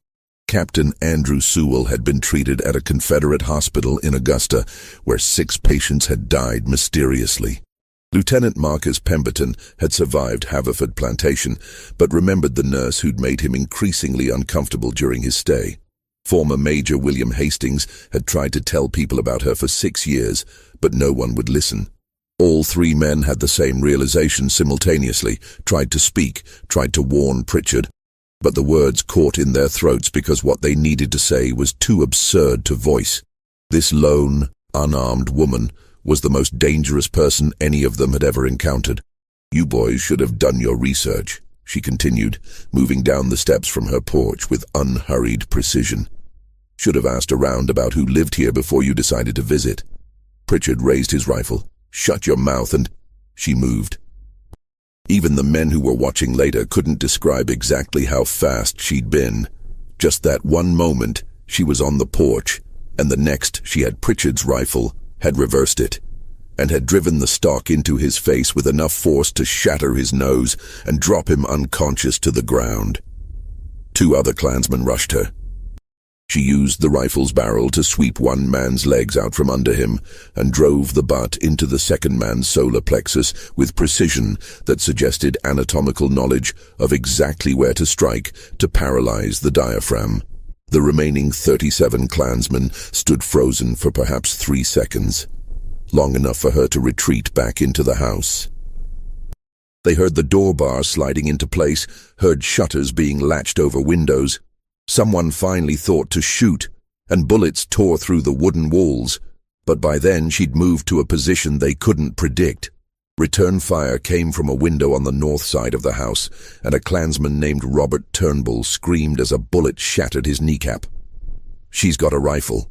Captain Andrew Sewell had been treated at a Confederate hospital in Augusta, where 6 patients had died mysteriously. Lieutenant Marcus Pemberton had survived Haverford Plantation, but remembered the nurse who'd made him increasingly uncomfortable during his stay. Former Major William Hastings had tried to tell people about her for 6 years, but no one would listen. All 3 men had the same realization simultaneously, tried to speak, tried to warn Pritchard, but the words caught in their throats because what they needed to say was too absurd to voice. This lone, unarmed woman was the most dangerous person any of them had ever encountered. "You boys should have done your research," she continued, moving down the steps from her porch with unhurried precision. "Should have asked around about who lived here before you decided to visit." Pritchard raised his rifle. "Shut your mouth," and she moved. Even the men who were watching later couldn't describe exactly how fast she'd been. Just that one moment, she was on the porch, and the next she had Pritchard's rifle, had reversed it, and had driven the stock into his face with enough force to shatter his nose and drop him unconscious to the ground. 2 other Klansmen rushed her. She used the rifle's barrel to sweep one man's legs out from under him and drove the butt into the second man's solar plexus with precision that suggested anatomical knowledge of exactly where to strike to paralyze the diaphragm. The remaining 37 Klansmen stood frozen for perhaps 3 seconds, long enough for her to retreat back into the house. They heard the door bar sliding into place, heard shutters being latched over windows. Someone finally thought to shoot, and bullets tore through the wooden walls, but by then she'd moved to a position they couldn't predict. Return fire came from a window on the north side of the house, and a Klansman named Robert Turnbull screamed as a bullet shattered his kneecap. "She's got a rifle,"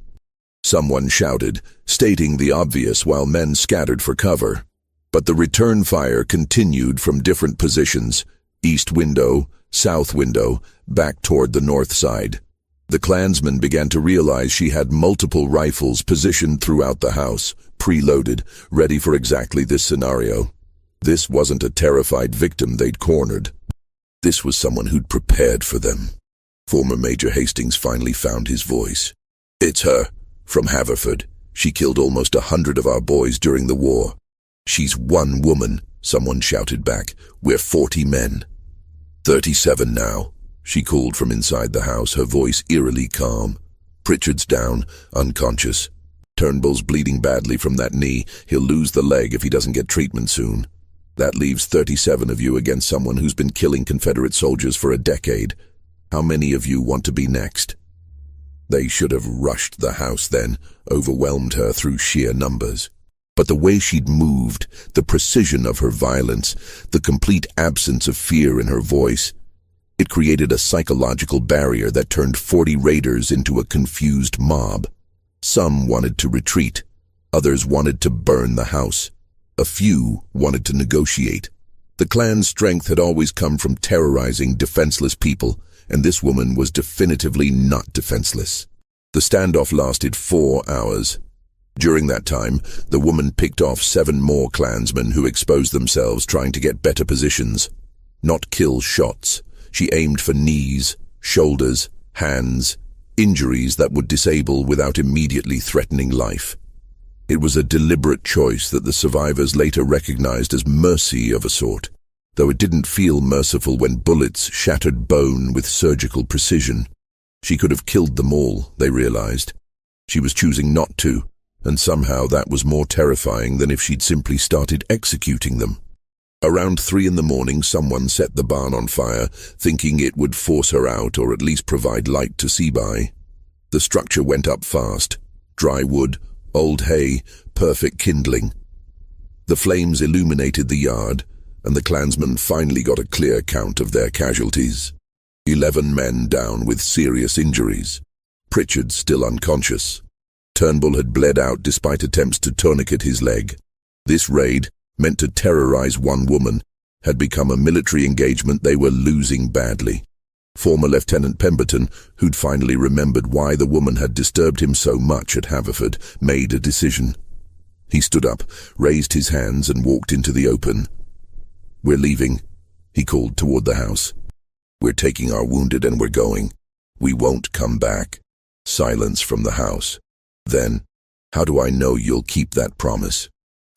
someone shouted, stating the obvious while men scattered for cover. But the return fire continued from different positions, east window, south window, back toward the north side. The Klansmen began to realize she had multiple rifles positioned throughout the house, preloaded, ready for exactly this scenario. This wasn't a terrified victim they'd cornered. This was someone who'd prepared for them. Former Major Hastings finally found his voice. "It's her, from Haverford. She killed almost 100 of our boys during the war." "She's one woman," someone shouted back. "We're 40 men." 37 now, she called from inside the house, her voice eerily calm. "Pritchard's down, unconscious. Turnbull's bleeding badly from that knee. He'll lose the leg if he doesn't get treatment soon. That leaves 37 of you against someone who's been killing Confederate soldiers for a decade. How many of you want to be next?" They should have rushed the house then, overwhelmed her through sheer numbers. But the way she'd moved, the precision of her violence, the complete absence of fear in her voice, it created a psychological barrier that turned 40 raiders into a confused mob. Some wanted to retreat, others wanted to burn the house. A few wanted to negotiate. The Klan's strength had always come from terrorizing defenseless people, and this woman was definitively not defenseless. The standoff lasted 4 hours. During that time, the woman picked off 7 more Klansmen who exposed themselves trying to get better positions. Not kill shots. She aimed for knees, shoulders, hands, injuries that would disable without immediately threatening life. It was a deliberate choice that the survivors later recognized as mercy of a sort, though it didn't feel merciful when bullets shattered bone with surgical precision. She could have killed them all, they realized. She was choosing not to, and somehow that was more terrifying than if she'd simply started executing them. Around 3 in the morning, someone set the barn on fire, thinking it would force her out or at least provide light to see by. The structure went up fast. Dry wood, old hay, perfect kindling. The flames illuminated the yard, and the Klansmen finally got a clear count of their casualties. 11 men down with serious injuries. Pritchard still unconscious. Turnbull had bled out despite attempts to tourniquet his leg. This raid, meant to terrorize one woman, had become a military engagement they were losing badly. Former Lieutenant Pemberton, who'd finally remembered why the woman had disturbed him so much at Haverford, made a decision. He stood up, raised his hands, and walked into the open. "We're leaving," he called toward the house. "We're taking our wounded and we're going. We won't come back." Silence from the house. Then, "How do I know you'll keep that promise?"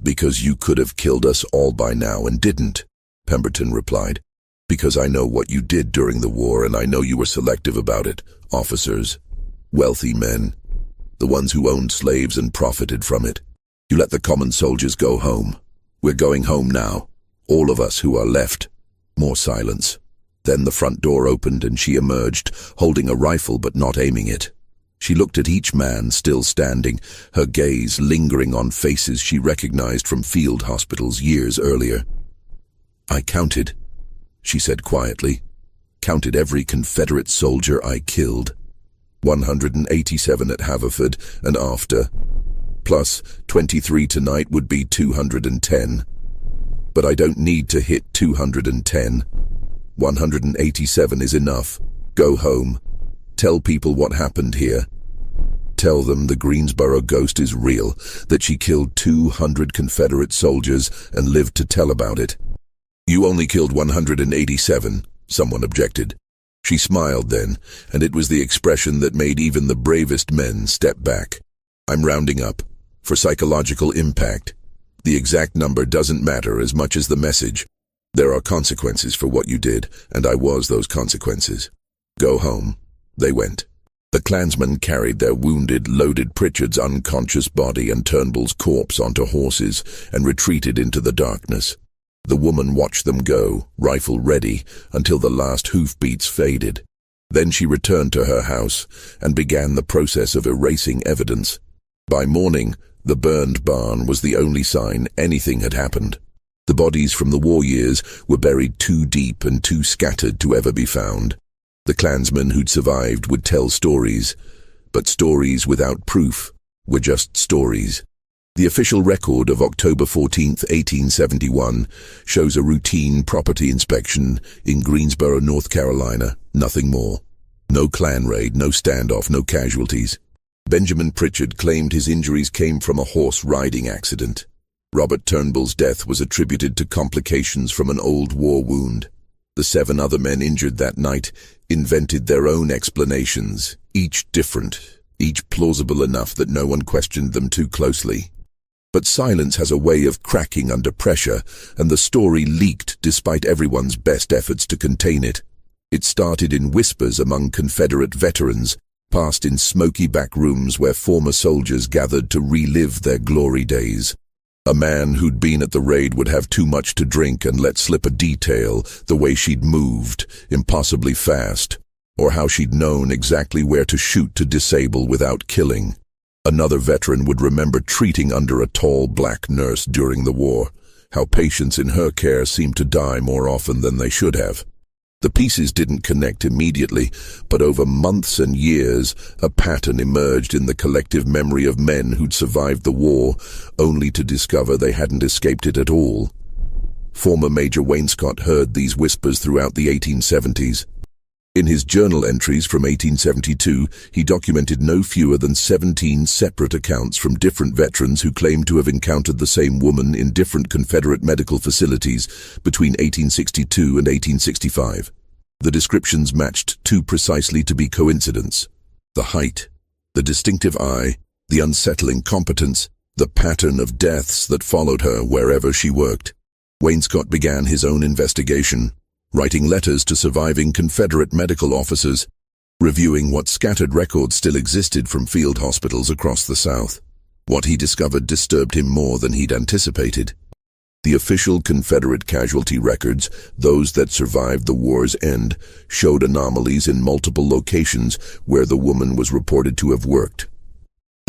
"Because you could have killed us all by now and didn't," Pemberton replied. "Because I know what you did during the war, and I know you were selective about it. Officers, wealthy men, the ones who owned slaves and profited from it. You let the common soldiers go home. We're going home now, all of us who are left." More silence. Then the front door opened and she emerged, holding a rifle but not aiming it. She looked at each man still standing, her gaze lingering on faces she recognized from field hospitals years earlier. "I counted," she said quietly. "Counted every Confederate soldier I killed. 187 at Haverford and after. Plus 23 tonight would be 210. But I don't need to hit 210. 187 is enough. Go home. Tell people what happened here. Tell them the Greensboro ghost is real, that she killed 200 Confederate soldiers and lived to tell about it." "You only killed 187, someone objected. She smiled then, and it was the expression that made even the bravest men step back. "I'm rounding up, for psychological impact. The exact number doesn't matter as much as the message. There are consequences for what you did, and I was those consequences. Go home." They went. The Klansmen carried their wounded, loaded Pritchard's unconscious body and Turnbull's corpse onto horses and retreated into the darkness. The woman watched them go, rifle ready, until the last hoofbeats faded. Then she returned to her house and began the process of erasing evidence. By morning, the burned barn was the only sign anything had happened. The bodies from the war years were buried too deep and too scattered to ever be found. The Klansmen who'd survived would tell stories, but stories without proof were just stories. The official record of October 14, 1871, shows a routine property inspection in Greensboro, North Carolina, nothing more. No Klan raid, no standoff, no casualties. Benjamin Pritchard claimed his injuries came from a horse riding accident. Robert Turnbull's death was attributed to complications from an old war wound. The 7 other men injured that night invented their own explanations, each different, each plausible enough that no one questioned them too closely. But silence has a way of cracking under pressure, and the story leaked despite everyone's best efforts to contain it. It started in whispers among Confederate veterans, passed in smoky back rooms where former soldiers gathered to relive their glory days. A man who'd been at the raid would have too much to drink and let slip a detail, the way she'd moved, impossibly fast, or how she'd known exactly where to shoot to disable without killing. Another veteran would remember treating under a tall black nurse during the war, how patients in her care seemed to die more often than they should have. The pieces didn't connect immediately, but over months and years, a pattern emerged in the collective memory of men who'd survived the war, only to discover they hadn't escaped it at all. Former Major Wainscott heard these whispers throughout the 1870s. In his journal entries from 1872, he documented no fewer than 17 separate accounts from different veterans who claimed to have encountered the same woman in different Confederate medical facilities between 1862 and 1865. The descriptions matched too precisely to be coincidence. The height, the distinctive eye, the unsettling competence, the pattern of deaths that followed her wherever she worked. Wainscott began his own investigation, writing letters to surviving Confederate medical officers, reviewing what scattered records still existed from field hospitals across the South. What he discovered disturbed him more than he'd anticipated. The official Confederate casualty records, those that survived the war's end, showed anomalies in multiple locations where the woman was reported to have worked.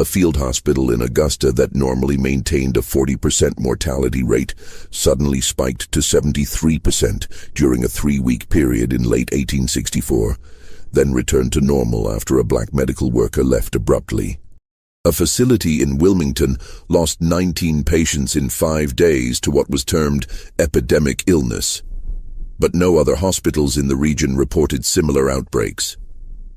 A field hospital in Augusta that normally maintained a 40% mortality rate suddenly spiked to 73% during a 3-week period in late 1864, then returned to normal after a black medical worker left abruptly. A facility in Wilmington lost 19 patients in 5 days to what was termed epidemic illness, but no other hospitals in the region reported similar outbreaks.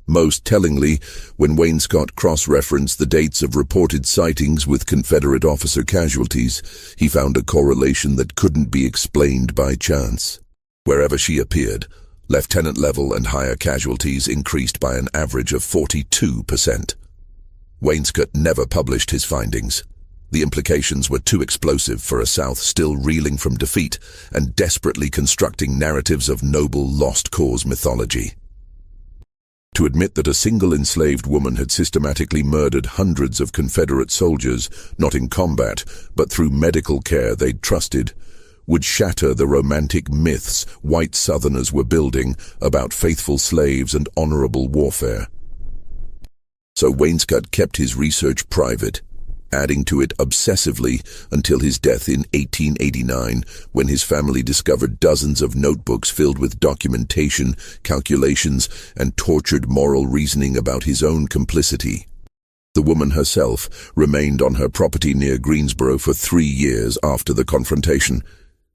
Most tellingly, when Wainscott cross-referenced the dates of reported sightings with Confederate officer casualties, he found a correlation that couldn't be explained by chance. Wherever she appeared, lieutenant-level and higher casualties increased by an average of 42%. Wainscott never published his findings. The implications were too explosive for a South still reeling from defeat and desperately constructing narratives of noble lost cause mythology. To admit that a single enslaved woman had systematically murdered hundreds of Confederate soldiers, not in combat, but through medical care they'd trusted, would shatter the romantic myths white Southerners were building about faithful slaves and honorable warfare. So Wainscott kept his research private, adding to it obsessively until his death in 1889, when his family discovered dozens of notebooks filled with documentation, calculations, and tortured moral reasoning about his own complicity. The woman herself remained on her property near Greensboro for 3 years after the confrontation,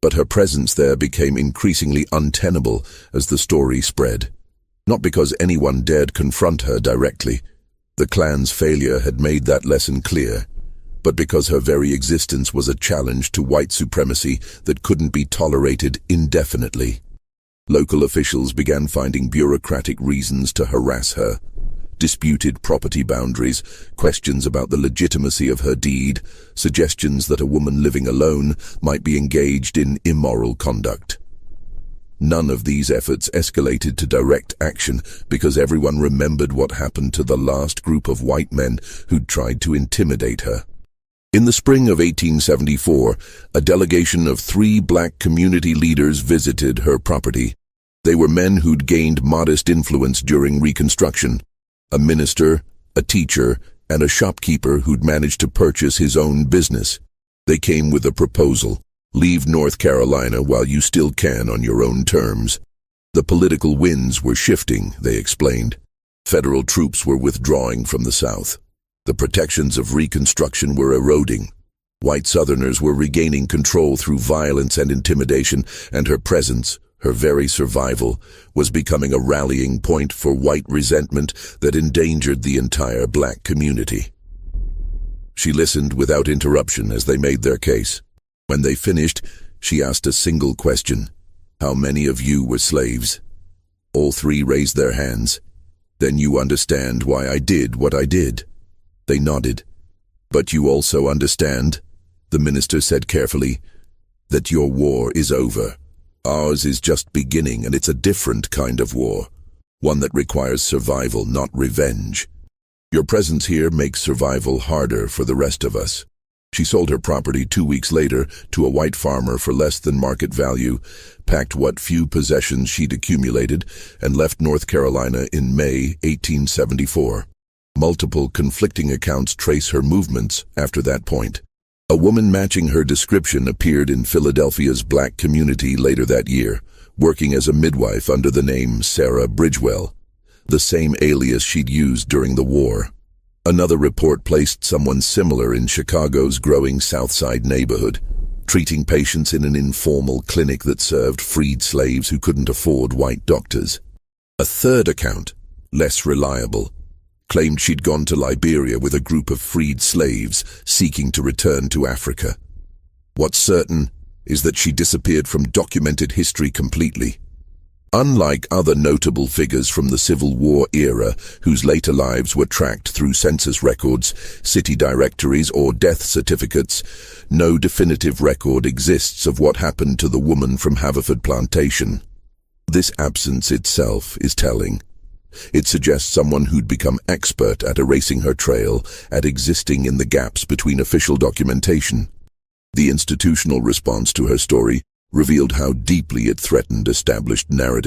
but her presence there became increasingly untenable as the story spread. Not because anyone dared confront her directly. The Klan's failure had made that lesson clear, but because her very existence was a challenge to white supremacy that couldn't be tolerated indefinitely. Local officials began finding bureaucratic reasons to harass her. Disputed property boundaries, questions about the legitimacy of her deed, suggestions that a woman living alone might be engaged in immoral conduct. None of these efforts escalated to direct action because everyone remembered what happened to the last group of white men who'd tried to intimidate her. In the spring of 1874, a delegation of 3 black community leaders visited her property. They were men who'd gained modest influence during Reconstruction. A minister, a teacher, and a shopkeeper who'd managed to purchase his own business. They came with a proposal: leave North Carolina while you still can on your own terms. The political winds were shifting, they explained. Federal troops were withdrawing from the South. The protections of Reconstruction were eroding. White Southerners were regaining control through violence and intimidation, and her presence, her very survival, was becoming a rallying point for white resentment that endangered the entire black community. She listened without interruption as they made their case. When they finished, she asked a single question. How many of you were slaves? All three raised their hands. Then you understand why I did what I did. They nodded. But you also understand, the minister said carefully, that your war is over. Ours is just beginning, and it's a different kind of war. One that requires survival, not revenge. Your presence here makes survival harder for the rest of us. She sold her property 2 weeks later to a white farmer for less than market value, packed what few possessions she'd accumulated, and left North Carolina in May 1874. Multiple conflicting accounts trace her movements after that point. A woman matching her description appeared in Philadelphia's black community later that year, working as a midwife under the name Sarah Bridgewell, the same alias she'd used during the war. Another report placed someone similar in Chicago's growing South Side neighborhood, treating patients in an informal clinic that served freed slaves who couldn't afford white doctors. A third account, less reliable, claimed she'd gone to Liberia with a group of freed slaves seeking to return to Africa. What's certain is that she disappeared from documented history completely. Unlike other notable figures from the Civil War era whose later lives were tracked through census records, city directories, or death certificates, no definitive record exists of what happened to the woman from Haverford Plantation. This absence itself is telling. It suggests someone who'd become expert at erasing her trail, at existing in the gaps between official documentation. The institutional response to her story revealed how deeply it threatened established narrative.